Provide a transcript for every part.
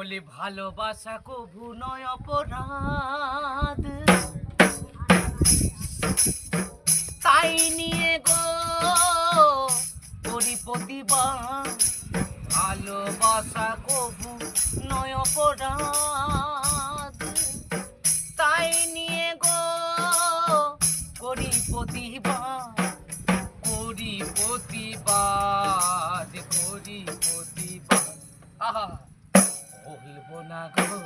বলি ভালোবাসা কভু নয় অপরাধ, তাই নিয়ে গো করি প্রতিবাদ। ভালোবাসা কভু নয় অপরাধ, তাই নিয়ে গো করি প্রতিবাদ, করি প্রতিবাদ, করি প্রতিবাদ। আহা বলবো না গো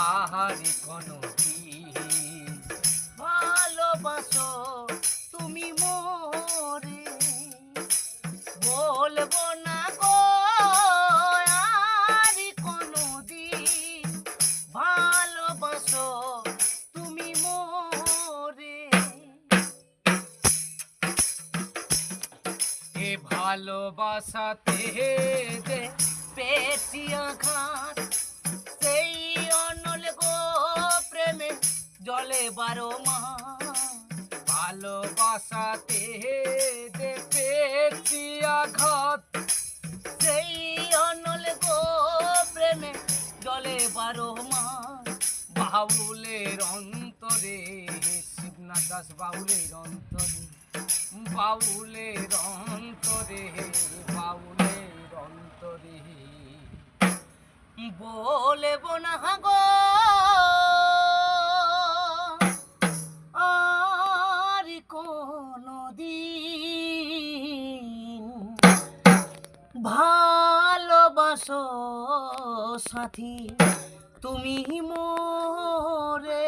আহারে কোনো দিন, ভালোবাসো তুমি মোরে। বলবো না গো আর কোনো দিন, ভালোবাসো তুমি মোরে। এ ভালোবাসাতে দে পেয়েছি আঘাত, সেই অনল গো প্রেমে জলে 12 মাস। ভালোবাসাতে দে পেয়েছি আঘাত, সেই অনল গো প্রেমে জলে 12 মাস। বাউলের অন্তরে শিবনাথ দাস, বাউলের অন্তরে, বাউলের অন্তরে, বাউলের অন্তরে বলবো না গো আর কোনো দিন, ভালোবাসো সাথী তুমি মোরে।